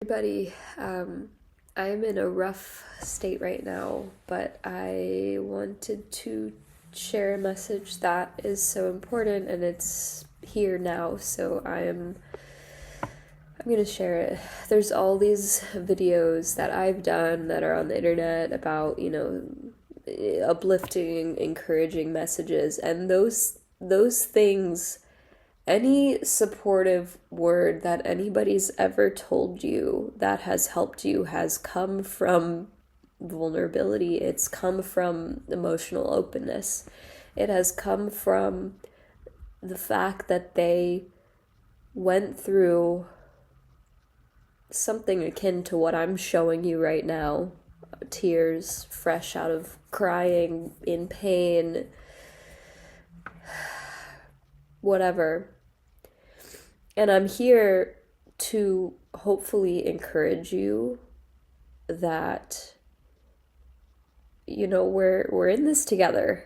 Everybody, I'm in a rough state right now, but I wanted to share a message that is so important and it's here now, so I'm gonna share it. There's all these videos that I've done that are on the internet about, uplifting, encouraging messages, and those things, any supportive word that anybody's ever told you that has helped you has come from vulnerability. It's come from emotional openness. It has come from the fact that they went through something akin to what I'm showing you right now. Tears fresh out of crying, in pain, whatever. And I'm here to hopefully encourage you that we're in this together.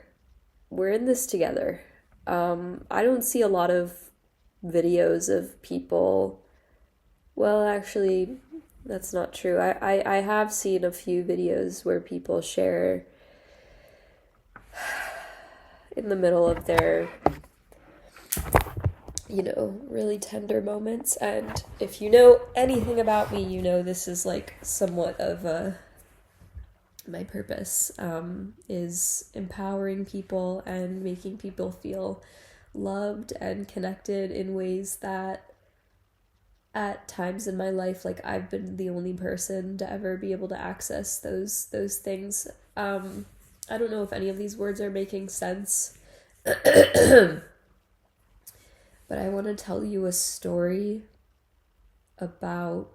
We're in this together. I don't see a lot of videos of people. Well, actually, that's not true. I have seen a few videos where people share in the middle of their really tender moments. And if you know anything about me, this is like somewhat of my purpose, is empowering people and making people feel loved and connected in ways that at times in my life, like, I've been the only person to ever be able to access those things. I don't know if any of these words are making sense. But I want to tell you a story about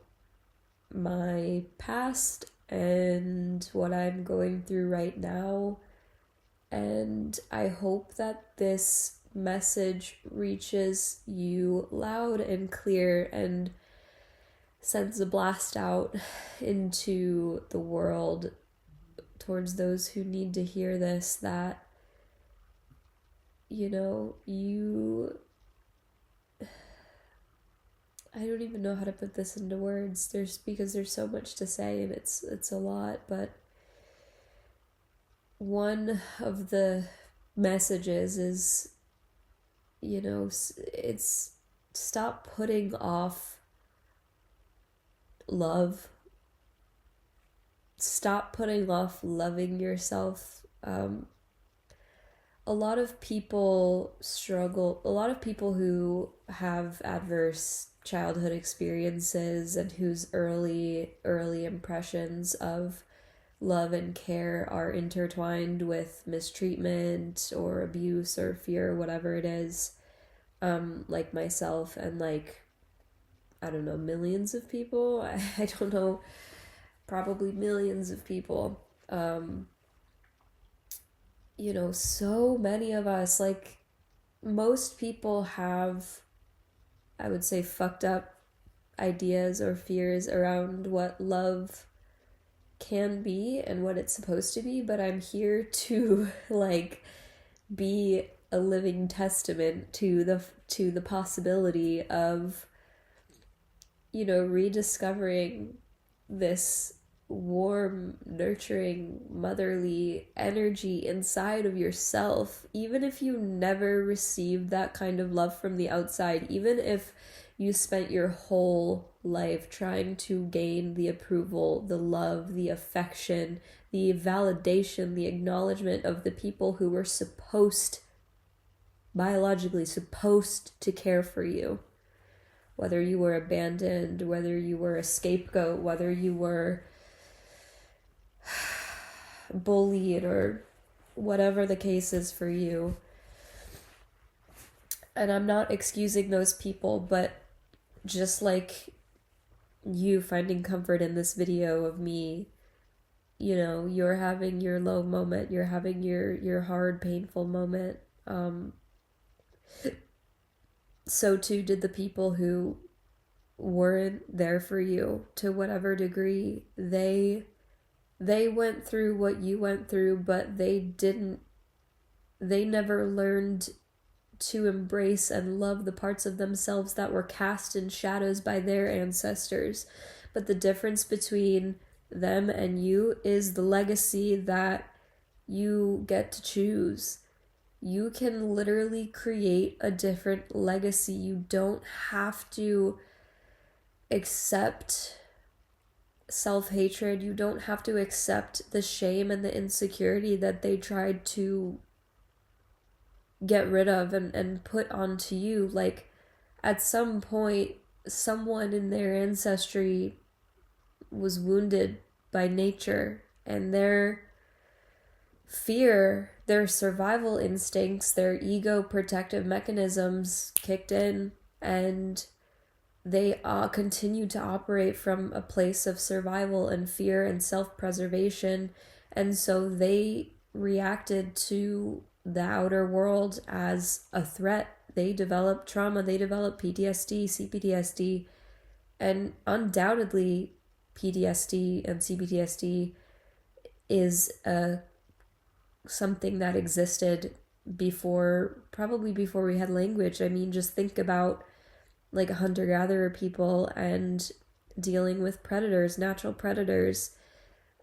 my past and what I'm going through right now. And I hope that this message reaches you loud and clear and sends a blast out into the world towards those who need to hear this, that, I don't even know how to put this into words. Because there's so much to say and it's a lot, but one of the messages is, it's stop putting off love. Stop putting off loving yourself. A lot of people struggle, a lot of people who have adverse childhood experiences and whose early impressions of love and care are intertwined with mistreatment or abuse or fear, whatever it is, like myself and, like, I don't know, millions of people. I don't know, probably millions of people. So many of us, like, most people have, I would say, fucked up ideas or fears around what love can be and what it's supposed to be, but I'm here to like be a living testament to the possibility of rediscovering this warm, nurturing, motherly energy inside of yourself, even if you never received that kind of love from the outside, even if you spent your whole life trying to gain the approval, the love, the affection, the validation, the acknowledgement of the people who were biologically supposed to care for you. Whether you were abandoned, whether you were a scapegoat, whether you were bullied, or whatever the case is for you. And I'm not excusing those people, but just like you finding comfort in this video of me, you're having your low moment, you're having your hard, painful moment. So too did the people who weren't there for you to whatever degree. They went through what you went through, but they never learned to embrace and love the parts of themselves that were cast in shadows by their ancestors. But the difference between them and you is the legacy that you get to choose. You can literally create a different legacy. You don't have to accept self-hatred. You don't have to accept the shame and the insecurity that they tried to get rid of and put onto you. Like, at some point, someone in their ancestry was wounded by nature, and their fear, their survival instincts, their ego protective mechanisms kicked in, and they continue to operate from a place of survival and fear and self-preservation. And so they reacted to the outer world as a threat. They developed trauma, they developed PTSD, CPTSD, and undoubtedly PTSD and CPTSD is something that existed probably before we had language. I mean, just think about like hunter-gatherer people and dealing with predators, natural predators.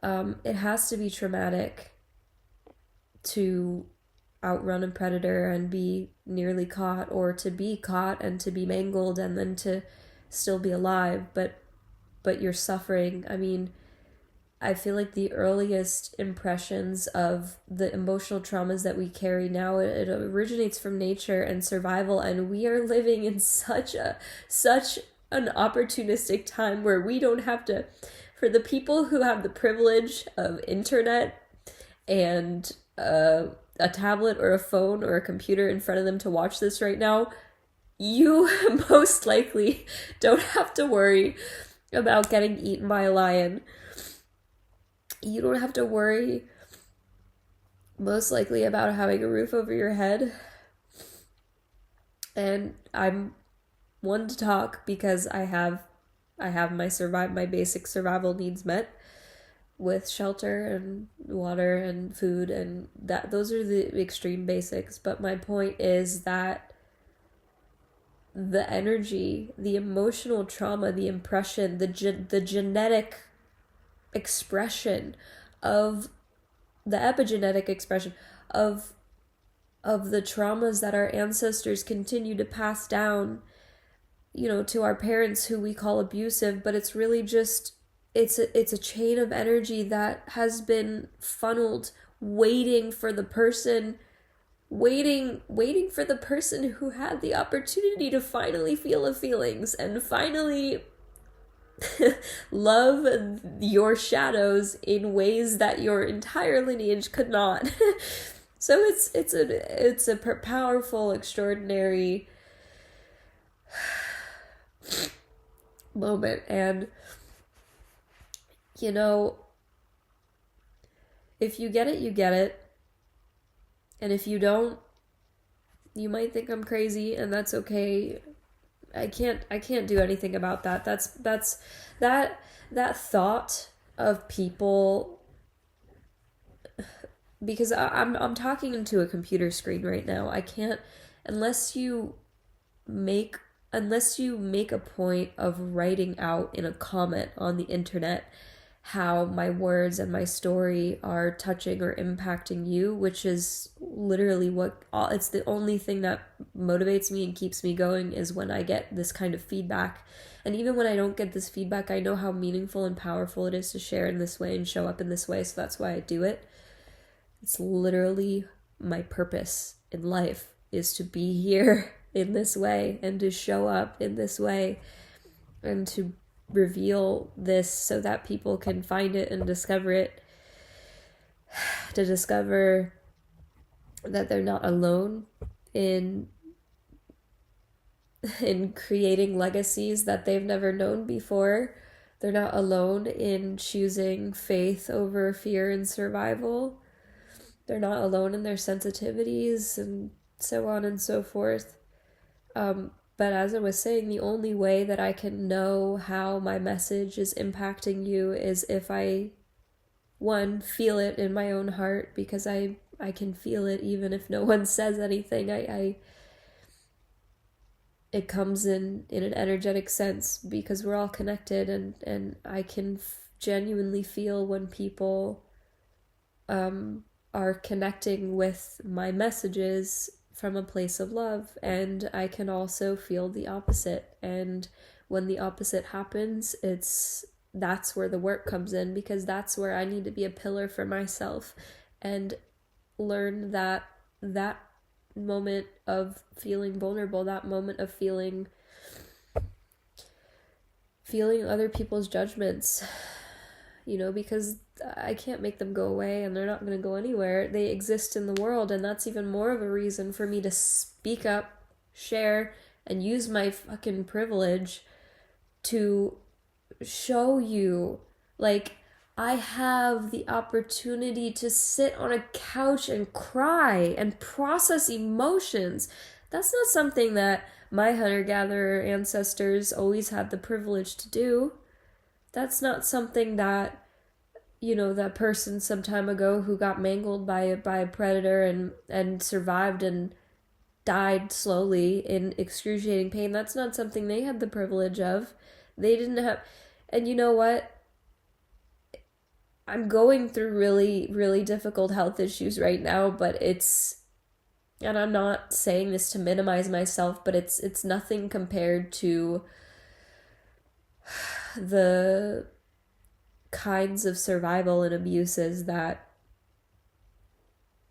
It has to be traumatic to outrun a predator and be nearly caught, or to be caught and to be mangled and then to still be alive, but you're suffering. I mean, I feel like the earliest impressions of the emotional traumas that we carry now, it originates from nature and survival, and we are living in such an opportunistic time where we don't have to, for the people who have the privilege of internet and a tablet or a phone or a computer in front of them to watch this right now, you most likely don't have to worry about getting eaten by a lion. You don't have to worry, most likely, about having a roof over your head. And I'm one to talk because I have my basic survival needs met with shelter and water and food, and that those are the extreme basics. But my point is that the energy, the emotional trauma, the impression, the genetic expression of the epigenetic expression of the traumas that our ancestors continue to pass down, to our parents, who we call abusive, but it's really just it's a chain of energy that has been funneled, waiting for the person who had the opportunity to finally feel the feelings and finally love your shadows in ways that your entire lineage could not. So it's a powerful, extraordinary moment. And if you get it, you get it. And if you don't, you might think I'm crazy, and that's okay. I can't do anything about that. That thought of people, because I'm talking into a computer screen right now. I can't, unless you make a point of writing out in a comment on the internet how my words and my story are touching or impacting you, which is literally it's the only thing that motivates me and keeps me going, is when I get this kind of feedback. And even when I don't get this feedback, I know how meaningful and powerful it is to share in this way and show up in this way, so that's why I do it. It's literally my purpose in life, is to be here in this way and to show up in this way and to reveal this so that people can find it and discover it, to discover that they're not alone in creating legacies that they've never known before. They're not alone in choosing faith over fear and survival. They're not alone in their sensitivities and so on and so forth. But as I was saying, the only way that I can know how my message is impacting you is if I, one, feel it in my own heart, because I can feel it even if no one says anything. it comes in an energetic sense because we're all connected, and I can genuinely feel when people are connecting with my messages from a place of love, and I can also feel the opposite. And when the opposite happens, that's where the work comes in, because that's where I need to be a pillar for myself and learn that moment of feeling vulnerable, that moment of feeling other people's judgments, because I can't make them go away, and they're not going to go anywhere. They exist in the world, and that's even more of a reason for me to speak up, share, and use my fucking privilege to show you, like, I have the opportunity to sit on a couch and cry and process emotions. That's not something that my hunter-gatherer ancestors always had the privilege to do. That's not something that, that person some time ago who got mangled by a predator and survived and died slowly in excruciating pain. That's not something they had the privilege of. They didn't have, and you know what? I'm going through really, really difficult health issues right now, but and I'm not saying this to minimize myself, but it's nothing compared to the kinds of survival and abuses that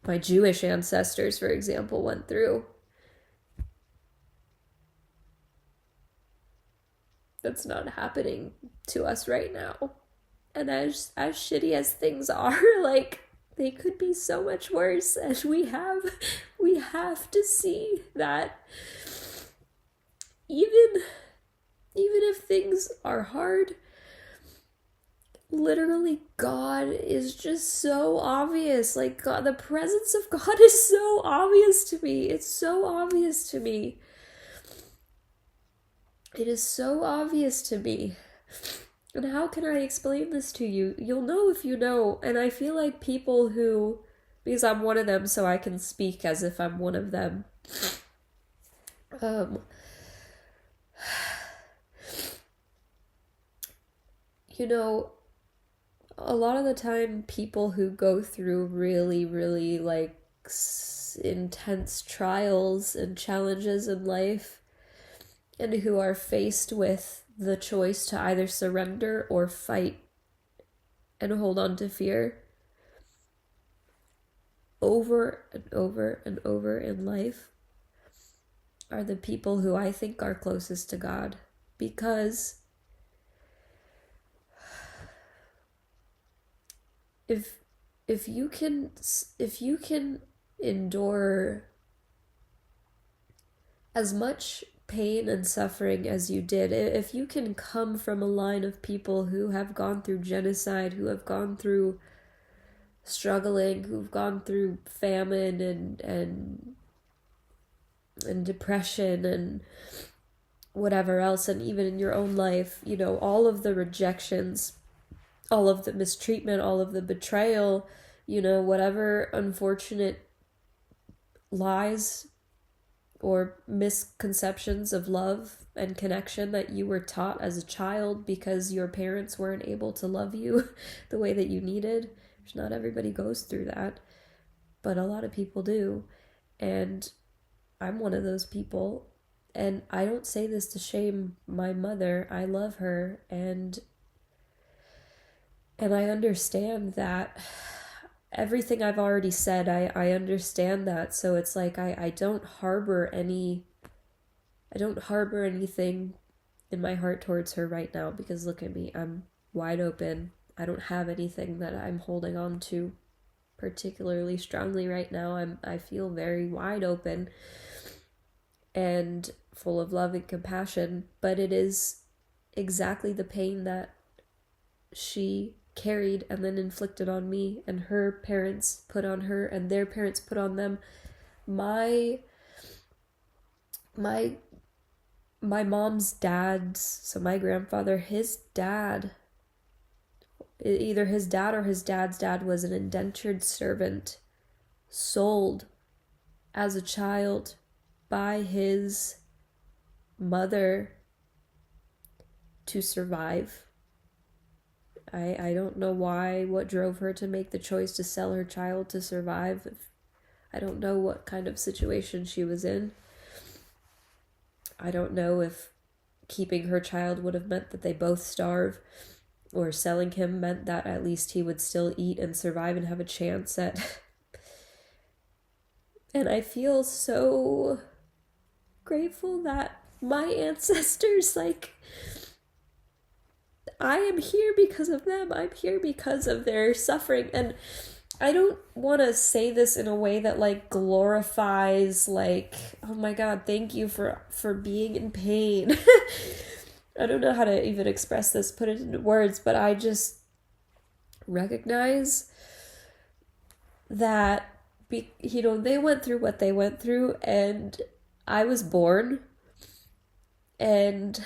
my Jewish ancestors, for example, went through. That's not happening to us right now. And as shitty as things are, like, they could be so much worse, and we have to see that even if things are hard, literally God is just so obvious. Like, God, the presence of God is so obvious to me. It's so obvious to me. It is so obvious to me. And how can I explain this to you? You'll know if you know. And I feel like people who, because I'm one of them, so I can speak as if I'm one of them. A lot of the time, people who go through really, really, like, intense trials and challenges in life, and who are faced with the choice to either surrender or fight and hold on to fear, over and over and over in life, are the people who I think are closest to God. Because if you can endure as much pain and suffering as you did, if you can come from a line of people who have gone through genocide, who have gone through struggling, who've gone through famine and depression and whatever else, and even in your own life, all of the rejections, all of the mistreatment, all of the betrayal, whatever unfortunate lies or misconceptions of love and connection that you were taught as a child because your parents weren't able to love you the way that you needed. Not everybody goes through that, but a lot of people do. And I'm one of those people. And I don't say this to shame my mother. I love her, and I understand that. Everything I've already said, I understand that. So it's like I don't harbor anything in my heart towards her right now, because look at me, I'm wide open. I don't have anything that I'm holding on to particularly strongly right now. I feel very wide open and full of love and compassion, but it is exactly the pain that she carried and then inflicted on me, and her parents put on her, and their parents put on them. My mom's dad's, so my grandfather, his dad, either his dad or his dad's dad, was an indentured servant, sold as a child by his mother to survive. I don't know what drove her to make the choice to sell her child to survive. I don't know what kind of situation she was in. I don't know if keeping her child would have meant that they both starve, or selling him meant that at least he would still eat and survive and have a chance at. And I feel so grateful that my ancestors, like, I am here because of them. I'm here because of their suffering. And I don't want to say this in a way that like glorifies like, oh my God, thank you for being in pain. I don't know how to even express this, put it into words, but I just recognize that they went through what they went through, and I was born, and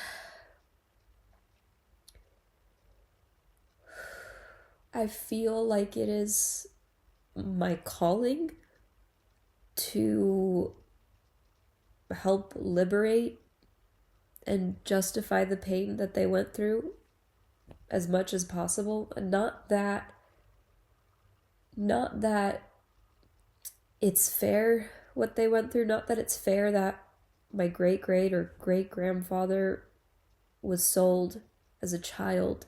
I feel like it is my calling to help liberate and justify the pain that they went through as much as possible. Not that it's fair what they went through, not that it's fair that my great-great or great-grandfather was sold as a child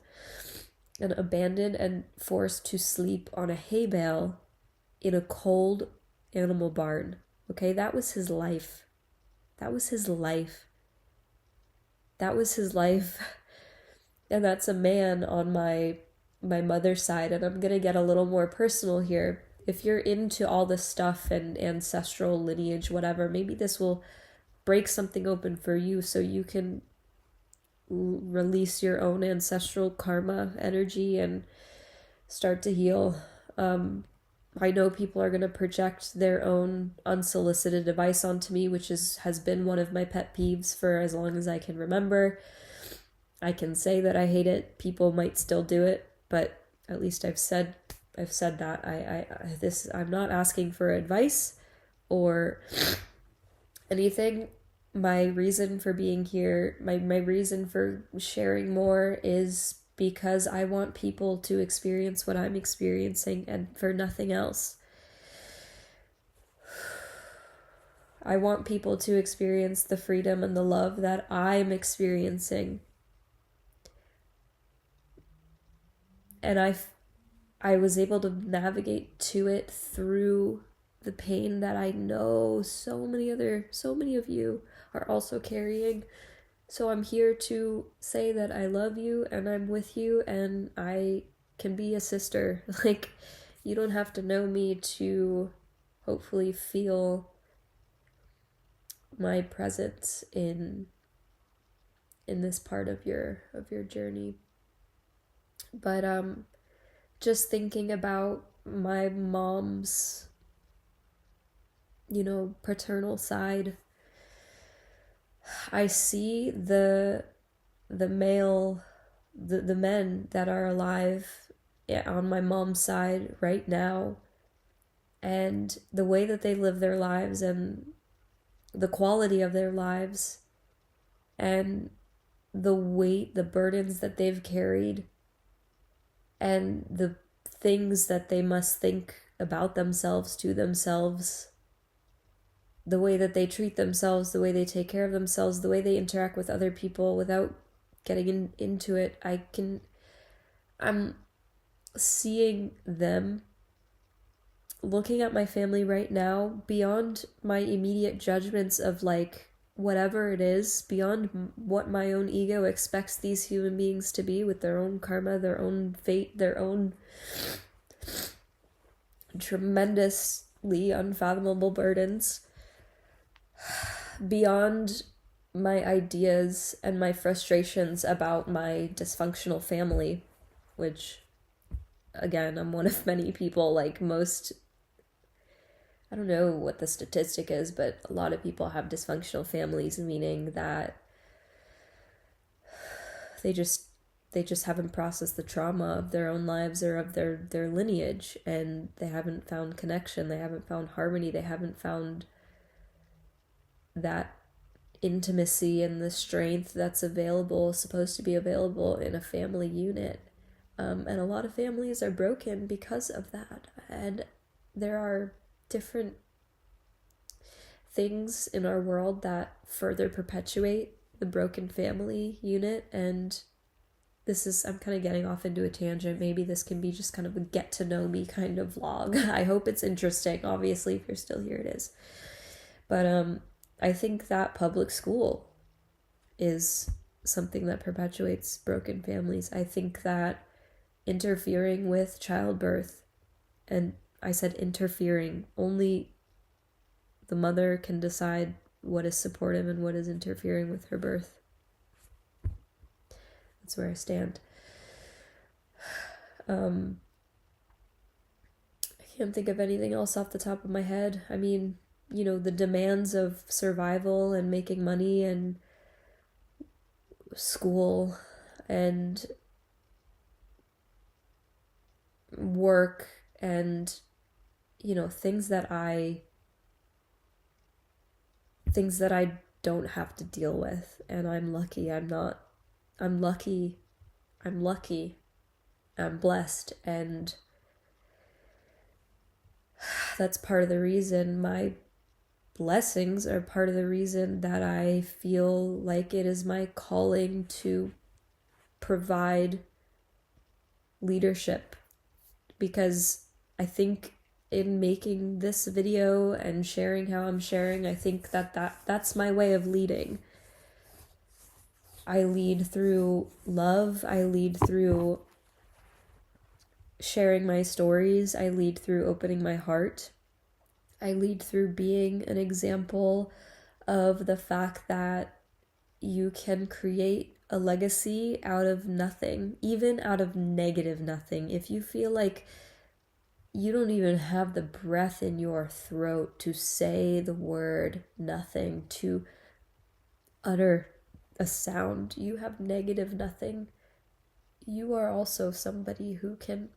and abandoned and forced to sleep on a hay bale in a cold animal barn. Okay, that was his life. That was his life. That was his life. And that's a man on my mother's side. And I'm gonna get a little more personal here. If you're into all this stuff and ancestral lineage, whatever, maybe this will break something open for you so you can release your own ancestral karma energy and start to heal. I know people are going to project their own unsolicited advice onto me, which has been one of my pet peeves for as long as I can remember. I can say that I hate it. People might still do it, but at least I've said that. I'm not asking for advice or anything. My reason for being here, my reason for sharing more is because I want people to experience what I'm experiencing and for nothing else. I want people to experience the freedom and the love that I'm experiencing. And I was able to navigate to it through the pain that I know so many of you are also carrying. So I'm here to say that I love you and I'm with you and I can be a sister. Like, you don't have to know me to hopefully feel my presence in this part of your journey. But just thinking about my mom's, paternal side, I see the men that are alive on my mom's side right now, and the way that they live their lives and the quality of their lives and the weight, the burdens that they've carried and the things that they must think about themselves, to themselves, the way that they treat themselves, the way they take care of themselves, the way they interact with other people without getting into it. I'm seeing them, looking at my family right now, beyond my immediate judgments of like whatever it is, beyond what my own ego expects these human beings to be with their own karma, their own fate, their own tremendously unfathomable burdens, beyond my ideas and my frustrations about my dysfunctional family, which, again, I'm one of many people, like most, I don't know what the statistic is, but a lot of people have dysfunctional families, meaning that they just haven't processed the trauma of their own lives or of their lineage, and they haven't found connection, they haven't found harmony, they haven't found that intimacy and the strength that's available, supposed to be available in a family unit. And a lot of families are broken because of that. And there are different things in our world that further perpetuate the broken family unit. And I'm kind of getting off into a tangent. Maybe this can be just kind of a get to know me kind of vlog. I hope it's interesting. Obviously, if you're still here, it is. But I think that public school is something that perpetuates broken families. I think that interfering with childbirth, and I said interfering, only the mother can decide what is supportive and what is interfering with her birth. That's where I stand. I can't think of anything else off the top of my head. I mean, you know, the demands of survival and making money and school and work and, you know, things that I don't have to deal with. And I'm lucky. I'm blessed. And that's part of the reason. My blessings are part of the reason that I feel like it is my calling to provide leadership. Because I think in making this video and sharing how I'm sharing, I think that's my way of leading. I lead through love. I lead through sharing my stories. I lead through opening my heart. I lead through being an example of the fact that you can create a legacy out of nothing, even out of negative nothing. If you feel like you don't even have the breath in your throat to say the word nothing, to utter a sound, you have negative nothing, you are also somebody who can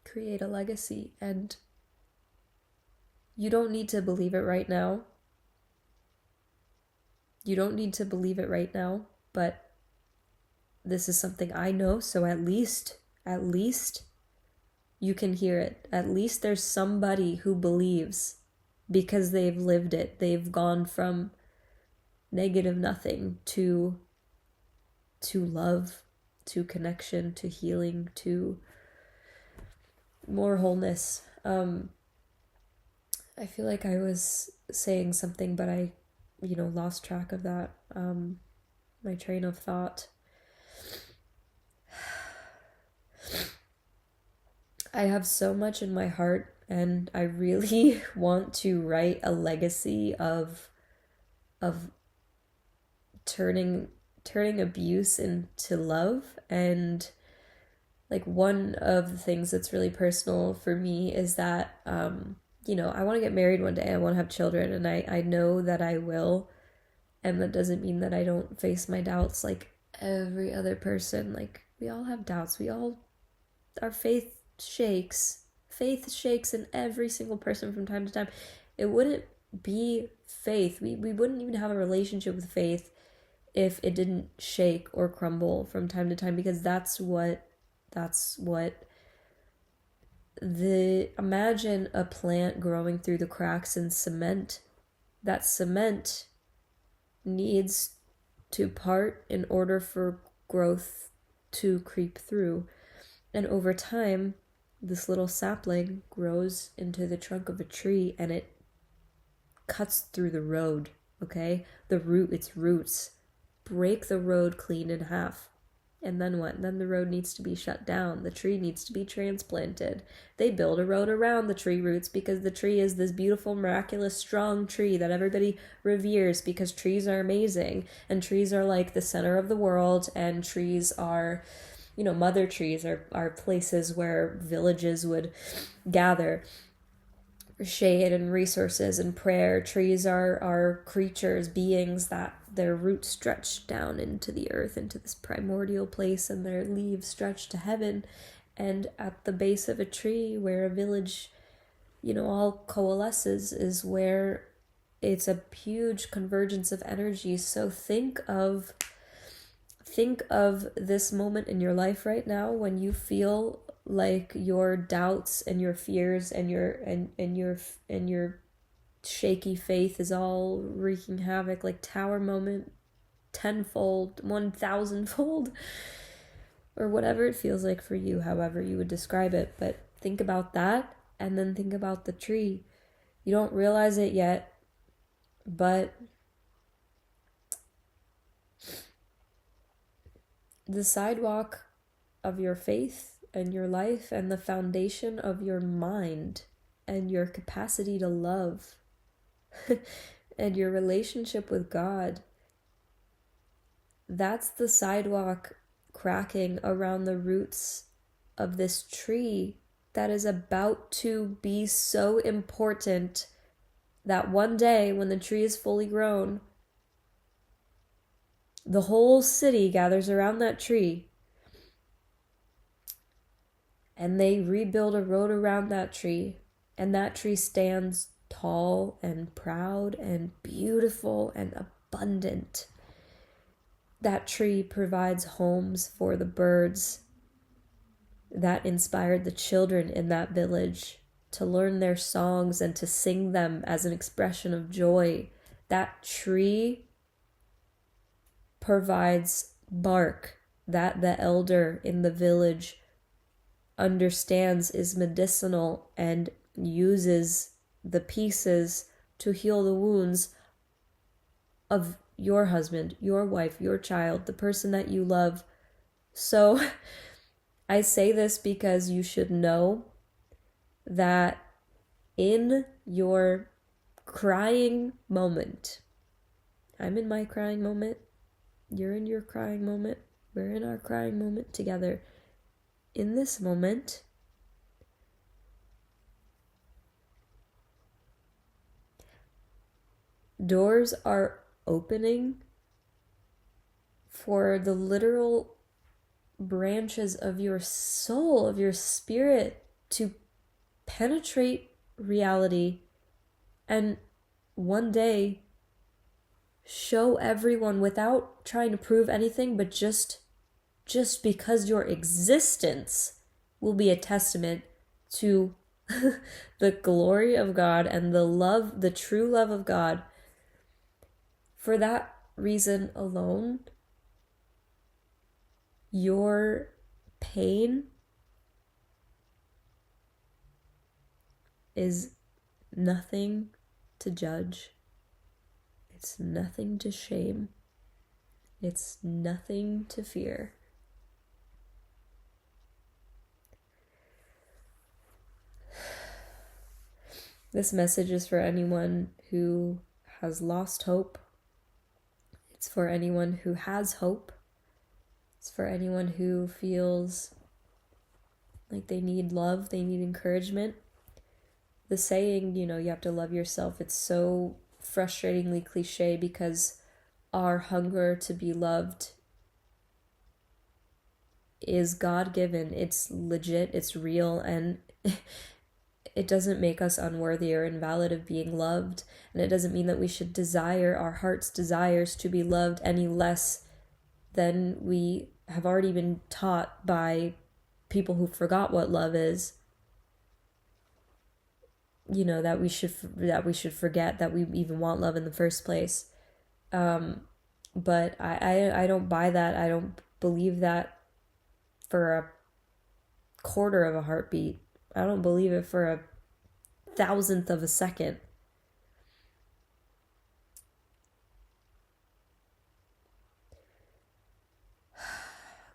create a legacy. And you don't need to believe it right now. You don't need to believe it right now, but this is something I know, so at least you can hear it. At least there's somebody who believes because they've lived it. They've gone from negative nothing to love, to connection, to healing, to more wholeness. I feel like I was saying something, but I, lost track of that. My train of thought. I have so much in my heart, and I really want to write a legacy of turning abuse into love. And like, one of the things that's really personal for me is that I want to get married one day. I want to have children, and I know that I will. And that doesn't mean that I don't face my doubts like every other person. Like, we all have doubts. Our faith shakes. Faith shakes in every single person from time to time. It wouldn't be faith. We wouldn't even have a relationship with faith if it didn't shake or crumble from time to time, because that's what imagine a plant growing through the cracks in cement. That cement needs to part in order for growth to creep through. And over time, this little sapling grows into the trunk of a tree, and it cuts through the road, okay? Its roots break the road clean in half. And then what? Then the road needs to be shut down. The tree needs to be transplanted. They build a road around the tree roots because the tree is this beautiful, miraculous, strong tree that everybody reveres, because trees are amazing. And trees are like the center of the world. And trees are, mother trees are places where villages would gather for shade and resources and prayer. Trees are creatures, beings that their roots stretch down into the earth, into this primordial place, and their leaves stretch to heaven. And at the base of a tree where a village, all coalesces, is where it's a huge convergence of energy. So think of this moment in your life right now when you feel like your doubts and your fears and your shaky faith is all wreaking havoc, like tower moment, tenfold, 1,000-fold, or whatever it feels like for you, however you would describe it. But think about that, and then think about the tree. You don't realize it yet, but the sidewalk of your faith and your life and the foundation of your mind and your capacity to love and your relationship with God, that's the sidewalk cracking around the roots of this tree that is about to be so important that one day when the tree is fully grown, the whole city gathers around that tree and they rebuild a road around that tree, and that tree stands tall and proud and beautiful and abundant. That tree provides homes for the birds that inspired the children in that village to learn their songs and to sing them as an expression of joy. That tree provides bark that the elder in the village understands is medicinal and uses the pieces to heal the wounds of your husband, your wife, your child, the person that you love. So I say this because you should know that in your crying moment, I'm in my crying moment, you're in your crying moment, we're in our crying moment together. In this moment, doors are opening for the literal branches of your soul, of your spirit, to penetrate reality and one day show everyone, without trying to prove anything, but just because your existence will be a testament to the glory of God and the love, the true love of God. For that reason alone, your pain is nothing to judge. It's nothing to shame. It's nothing to fear. This message is for anyone who has lost hope. It's for anyone who has hope. It's for anyone who feels like they need love, they need encouragement. The saying, you have to love yourself, it's so frustratingly cliche because our hunger to be loved is God-given. It's legit, it's real, and it doesn't make us unworthy or invalid of being loved. And it doesn't mean that we should desire our heart's desires to be loved any less than we have already been taught by people who forgot what love is. That we should forget that we even want love in the first place. But I don't buy that. I don't believe that for a quarter of a heartbeat. I don't believe it for a 1,000th of a second.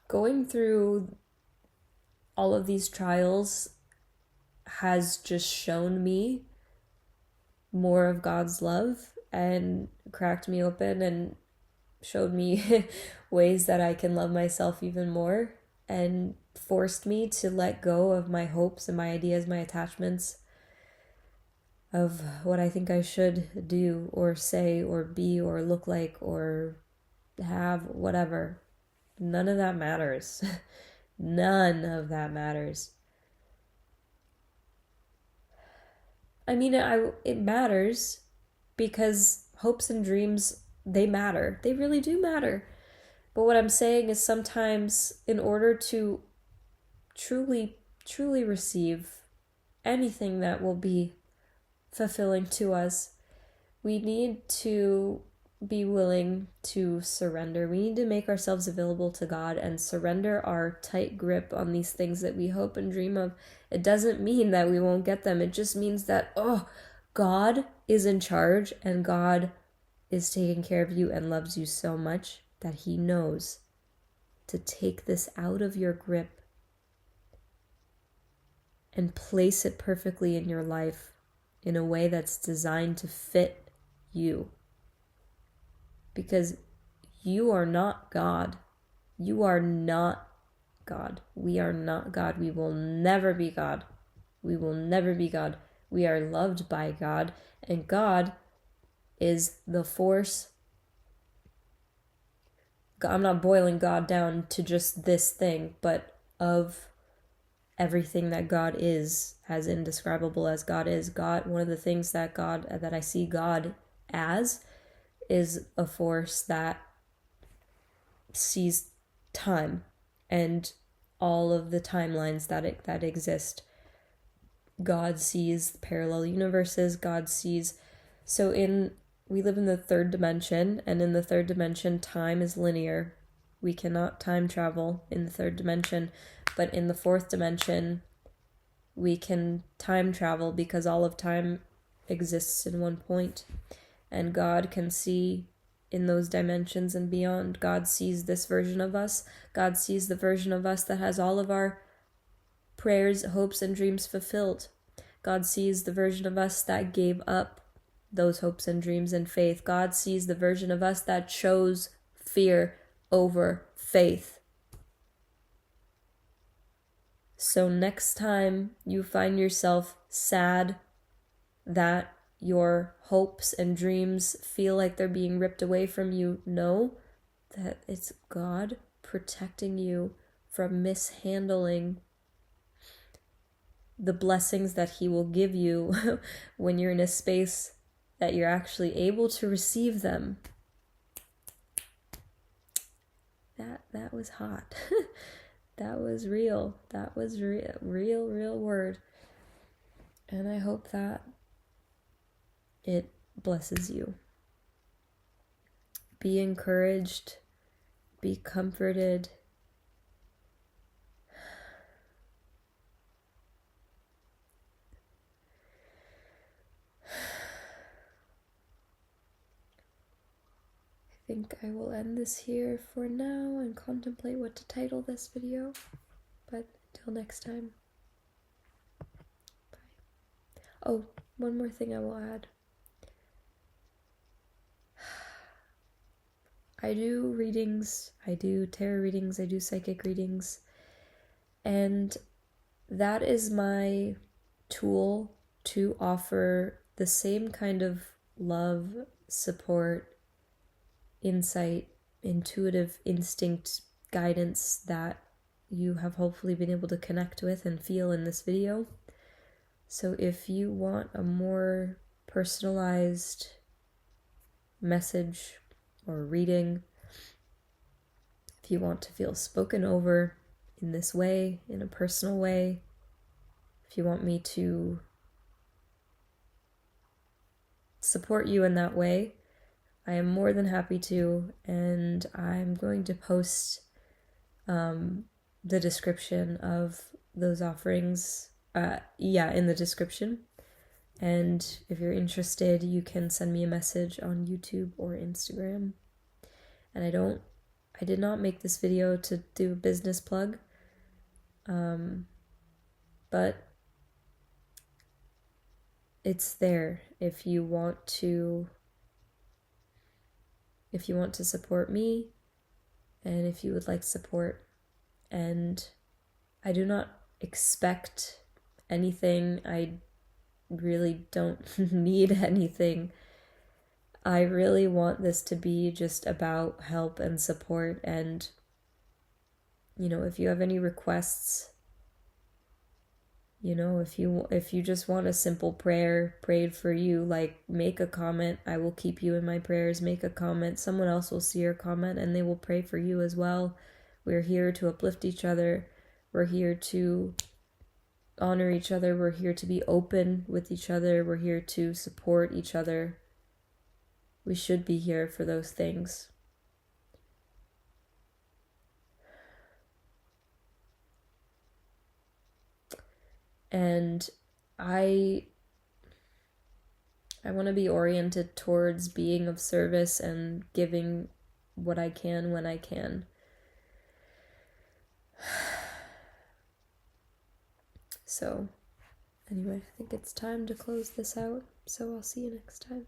Going through all of these trials has just shown me more of God's love and cracked me open and showed me ways that I can love myself even more, and forced me to let go of my hopes and my ideas, my attachments of what I think I should do or say or be or look like or have, whatever. None of that matters. None of that matters. I mean, it matters because hopes and dreams, they matter. They really do matter. But what I'm saying is sometimes in order to truly, truly receive anything that will be fulfilling to us, we need to be willing to surrender. We need to make ourselves available to God and surrender our tight grip on these things that we hope and dream of. It doesn't mean that we won't get them. It just means that, God is in charge and God is taking care of you and loves you so much that He knows to take this out of your grip and place it perfectly in your life in a way that's designed to fit you. Because you are not God. You are not God. We are not God. We will never be God. We will never be God. We are loved by God, and God is the force. I'm not boiling God down to just this thing, but of everything that God is, as indescribable as God is. God, one of the things that I see God as is a force that sees time and all of the timelines that exist. God sees parallel universes. God sees, we live in the third dimension, and in the third dimension, time is linear. We cannot time travel in the third dimension, but in the fourth dimension, we can time travel because all of time exists in one point. And God can see in those dimensions and beyond. God sees this version of us. God sees the version of us that has all of our prayers, hopes, and dreams fulfilled. God sees the version of us that gave up those hopes and dreams and faith. God sees the version of us that chose fear over faith. So next time you find yourself sad that your hopes and dreams feel like they're being ripped away from you, know that it's God protecting you from mishandling the blessings that He will give you when you're in a space that you're actually able to receive them. That was hot. That was real. That was real word. And I hope that it blesses you. Be encouraged. Be comforted. I think I will end this here for now and contemplate what to title this video. But until next time. Bye. Oh, one more thing I will add. I do readings, I do tarot readings, I do psychic readings, and that is my tool to offer the same kind of love, support, insight, intuitive instinct, guidance that you have hopefully been able to connect with and feel in this video. So if you want a more personalized message or reading, if you want to feel spoken over in this way, in a personal way, if you want me to support you in that way, I am more than happy to, and I'm going to post the description of those offerings, in the description. And if you're interested, you can send me a message on YouTube or Instagram. And I did not make this video to do a business plug, but it's there if you want to support me, and if you would like support. And I do not expect anything. I really don't need anything. I really want this to be just about help and support. And if you have any requests, if you just want a simple prayer prayed for you, like, make a comment. I will keep you in my prayers. Make a comment. Someone else will see your comment and they will pray for you as well. We're here to uplift each other. We're here to honor each other. We're here to be open with each other. We're here to support each other. We should be here for those things. And I want to be oriented towards being of service and giving what I can when I can. So, anyway, I think it's time to close this out. So I'll see you next time.